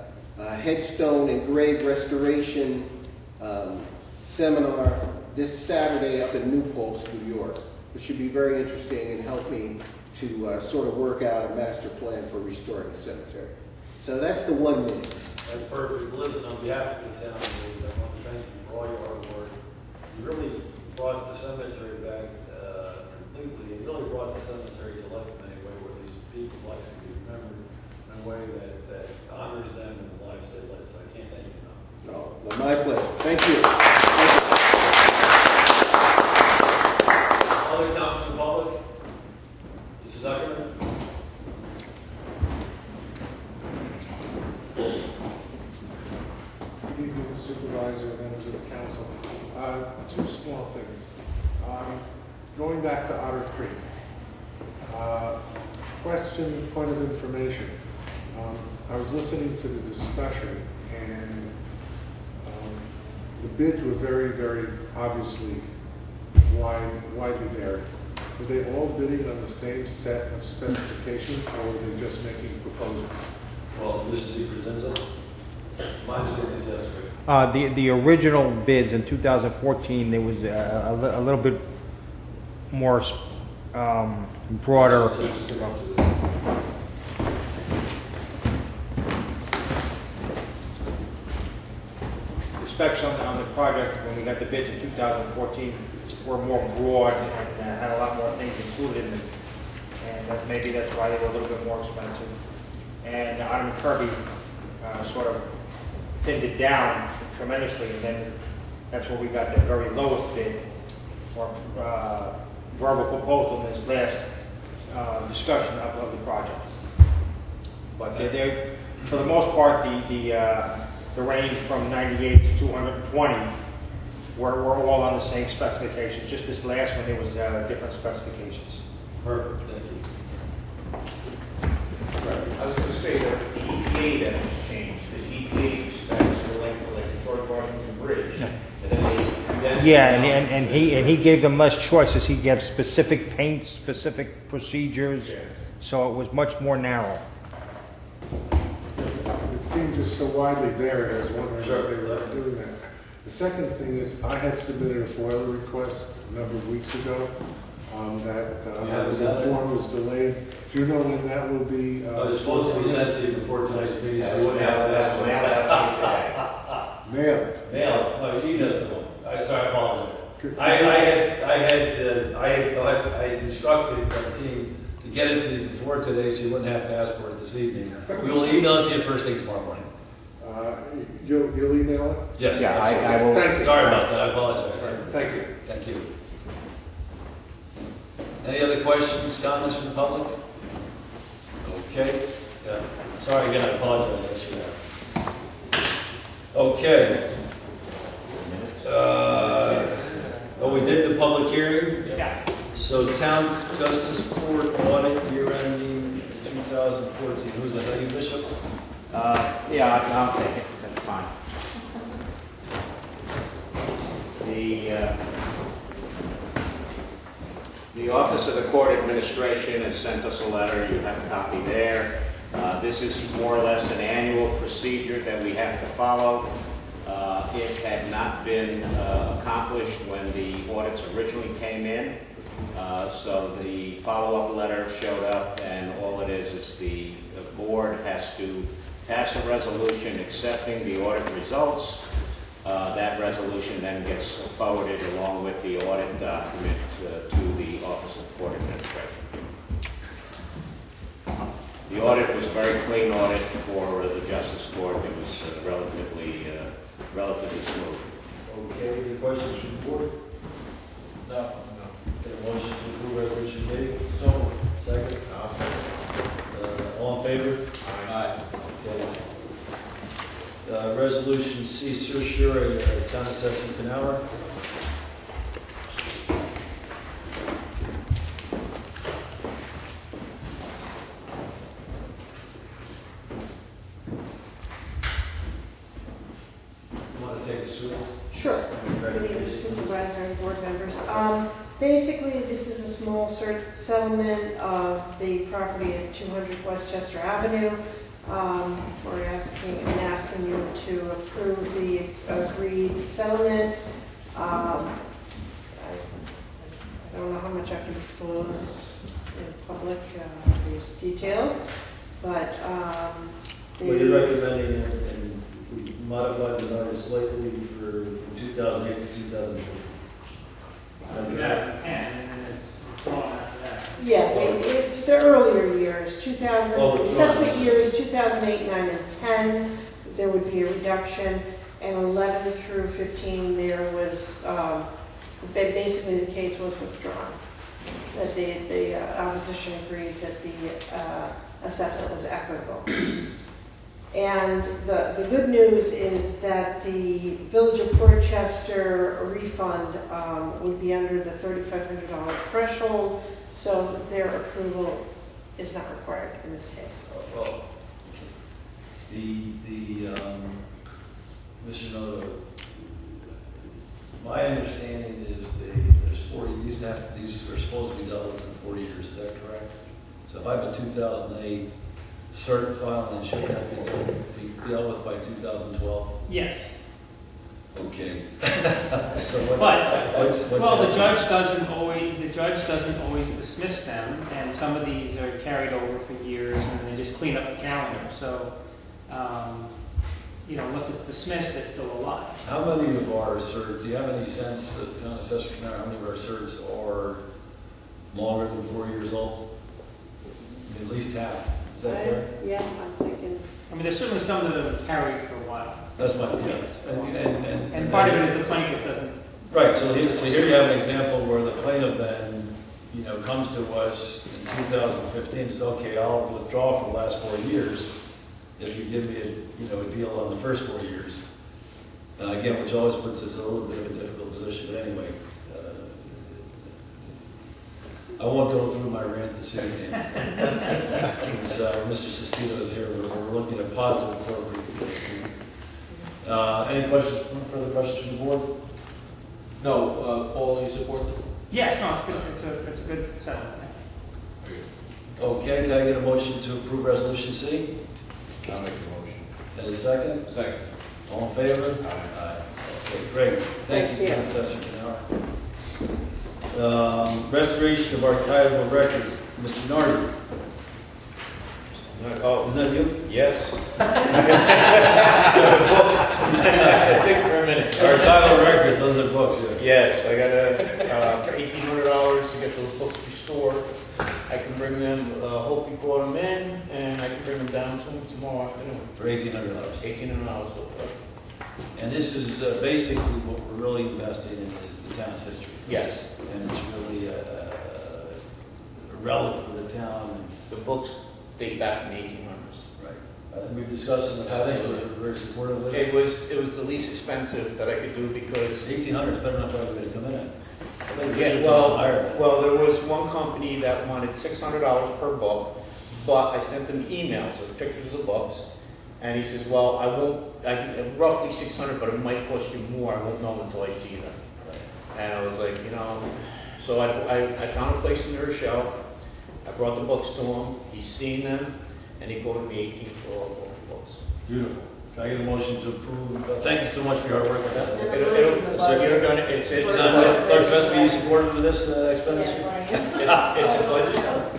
headstone and grave restoration seminar this Saturday up in New Paltz, New York, which should be very interesting and help me to sort of work out a master plan for restoring the cemetery. So that's the 1 minute. That's perfect. Listen, on behalf of the town, I want to thank you for all your hard work. You really brought the cemetery back completely. You really brought the cemetery to life in a way where these people's lives can be remembered in a way that honors them and the lives they led. So I can't thank you enough. No, well, my pleasure. Thank you. Other comments from the public? Mr. Zuckerman? Good evening, Supervisor, members of the council. 2 small things. Going back to Otter Creek. Question, point of information. I was listening to the discussion, and the bids were very, very obviously widely varied. Were they all bidding on the same set of specifications, or were they just making proposals? Well, Mr. DiCrescenzo? My understanding is yes, sir. The original bids in 2014, there was a little bit more broader. The specs on the project, when we got the bids in 2014, were more broad and had a lot more things included in them. and maybe that's why they were a little bit more expensive. And Ahnehman Kirby sort of thinned it down tremendously, and then that's where we got the very lowest bid, or verbal proposal in this last discussion of the project. But they're, for the most part, the range from 98 to 220 were all on the same specifications. Just this last one, there was different specifications. Perfect, thank you. I was going to say that it's the EPA that has changed. This EPA specs for like the George Washington Bridge. Yeah. And then they condensed Yeah, it down. and he gave them less choices. He gave specific paints, specific procedures, so it was much more narrow. It seemed just so widely varied, I was wondering Sure. if they were doing that. The second thing is, I had submitted a FOIL request a number of weeks ago that I was informed was delayed. Do you know when that will be? It was supposed to be sent to you before tonight's meeting, so you wouldn't have to ask for Mailed it. out to you today. Mailed. Mail, no, you know it to them. Sorry, I apologize. I had instructed our team to get it to you before today, so you wouldn't have to ask for it this evening. We will email it to you first thing tomorrow morning. You'll email it? Yes. Yeah, absolutely. I will. Thank you. Sorry about that, I apologize. Thank you. Thank you. Any other questions, comments from the public? Okay. Yeah. Sorry again, I apologize, I should have. Okay. We did the public hearing? Yeah. So Town Justice Court audit year ending 2014. Who's that, you, Bishop? Yeah, I'll take it, that's fine. The Office of the Court Administration has sent us a letter, you have a copy there. This is more or less an annual procedure that we have to follow. It had not been accomplished when the audits originally came in. So the follow-up letter showed up, and all it is the board has to pass a resolution accepting the audit results. That resolution then gets forwarded along with the audit document to the Office of Court Administration. The audit was a very clean audit for the Justice Court. It was relatively smooth. Okay, any questions from the board? No. Get a motion to approve resolution B? So, second? I'll second. All in favor? Aye. Okay. Resolution C, certiorari, Town Assessor Canower. Want to take us through this? Sure. Supervisor and board members. Basically, this is a small settlement of the property at 200 Westchester Avenue. We're asking you to approve the agreed settlement. I don't know how much I can disclose in public, these details, but Well, you're recommending it and we modified the number slightly from 2008 to 2015. 2010, and then it's gone after that. yeah, it's the earlier years, 2000, Oh, the assessment drawings. years 2008, 9, and 10, there would be a reduction, and 11 through 15, there was, basically the case was withdrawn. That the opposition agreed that the assessment was equitable. And the good news is that the Village of Portchester refund would be under the $3,500 threshold, so their approval is not required in this case. Well, Mr. Noto, my understanding is there's 40, these are supposed to be dealt with in 40 years, is that correct? So if I have a 2008 cert file, then should that be dealt with by 2012? Yes. Okay. So what, But, well, the happening? judge doesn't always dismiss them, and some of these are carried over for years, and they just clean up the calendar. So, unless it's dismissed, it's still alive. How many of our certs, do you have any sense, Town Assessor Canara, how many of our certs are longer than 4 years old? at least half. Is that fair? Yeah, I'm thinking. I mean, there's certainly some that have carried for a while. That's my, yeah. And part of it is the plaintiff doesn't. Right, so here you have an example where the plaintiff then, you know, comes to us in 2015 and says, okay, I'll withdraw for the last 4 years if you give me a, you know, a deal on the first 4 years. Again, which always puts us in a little bit of a difficult position, but anyway. I won't go through my rant this evening. Since Mr. Sestito is here, we're looking at positive corporate communication. Any questions, further questions from the board? No, Paul, you support this? Yes, no, it's good. It's a good settlement. Okay, can I get a motion to approve resolution C? I'll make the motion. And a second? Second. All in favor? Aye. Okay, great. Thank you, Town Assessor Canara. Restoration of archival records, Mr. Nardi. Oh, Is that you? yes. So the books. I think for a minute. Archival records, those are books, yeah. Yes, I got for $1,800 to get those books restored. I can bring them, hope you brought them in, and I can bring them down to them tomorrow afternoon. For $1,800. $1,800. And this is basically what we're really investing in is the town's history. Yes. And it's really a relic for the town. The books date back from the 1800s. Right. We've discussed in the past, we're very supportive of this. It was the least expensive that I could do because 1,800 is better enough for everybody to come in at. yeah, well, there was one company that wanted $600 per book, but I sent them emails with pictures of the books, and he says, well, roughly 600, but it might cost you more. I won't know until I see them. And I was like, you know, so I found a place in New Rochelle. I brought the books to him. He's seen them, and he quoted me $18 for all the books. Beautiful. Can I get a motion to approve? Thank you so much for your hard work on that. So you're gonna, it's Clerk Trustee, you supported for this expenditure?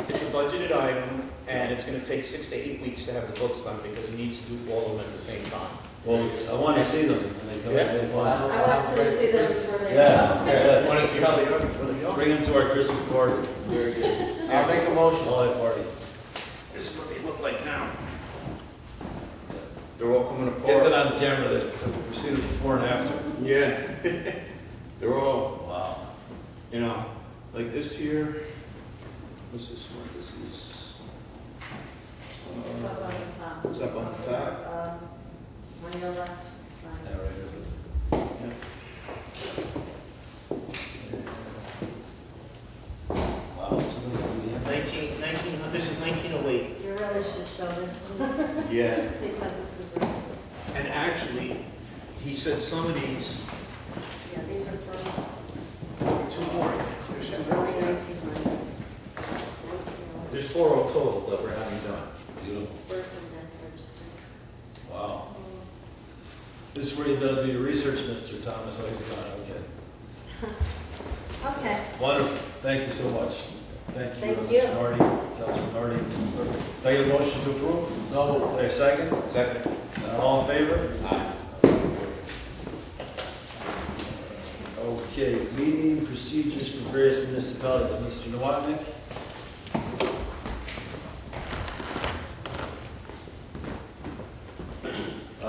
It's a budgeted item, and it's gonna take 6 to 8 weeks to have the books done because he needs to do all of them at the same time. Well, I want to see them when they come in. I want to see them before they. Yeah. Want to see how they are before they go? Bring them to our Christmas party. Very good. I'll make a motion. Holiday party. This is what they look like now. They're all coming apart. Get that on the camera, that it's a receipt of before and after. Yeah. They're all, Wow. you know, like this here. This is what this is. It's up on the top. It's up on the top. On your left side. Yeah, right, here's this. Yeah. Wow. This is 1908. You really should show this one. Yeah. Because this is really good. And actually, he said some of these, Yeah, these are from two more. There's the two more. early 1900s. There's 4 all total that we're having done. Beautiful. Birth and death registers. Wow. This is where you better do your research, Mr. Thomas. Oh, he's gone. Okay. Okay. Wonderful. Thank you so much. Thank you, Thank Mr. you. Nardi, Councilman Nardi. Can I get a motion to approve? No. Wait a second. Second. All in favor? Aye. Okay, meeting procedures for various municipalities. Mr. Nowotnik?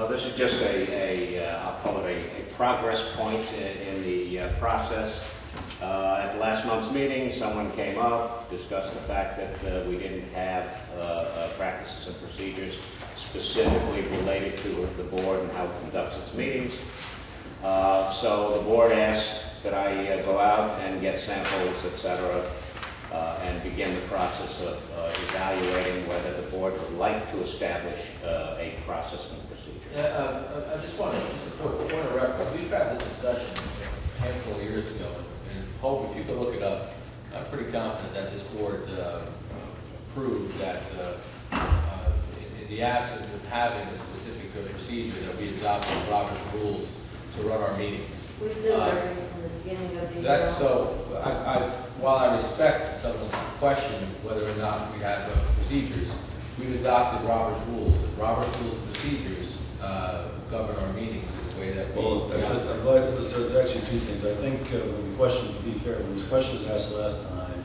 This is just I'll call it a progress point in the process. At last month's meeting, someone came up, discussed the fact that we didn't have practices and procedures specifically related to the board and how it conducts its meetings. So the board asked that I go out and get samples, etc., and begin the process of evaluating whether the board would like to establish a process and procedure. I just want to, point of reference, we've had this discussion a handful of years ago, and Hope, if you could look it up, I'm pretty confident that this board approved that in the absence of having a specific procedure, that we adopted Robert's rules to run our meetings. We did learn from the beginning of the year. So, while I respect someone's question whether or not we have procedures, we've adopted Robert's rules. And Robert's rules and procedures govern our meetings in the way that we. Well, I'm glad, so it's actually two things. I think when the question, to be fair, when this question was asked last time,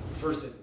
the first thing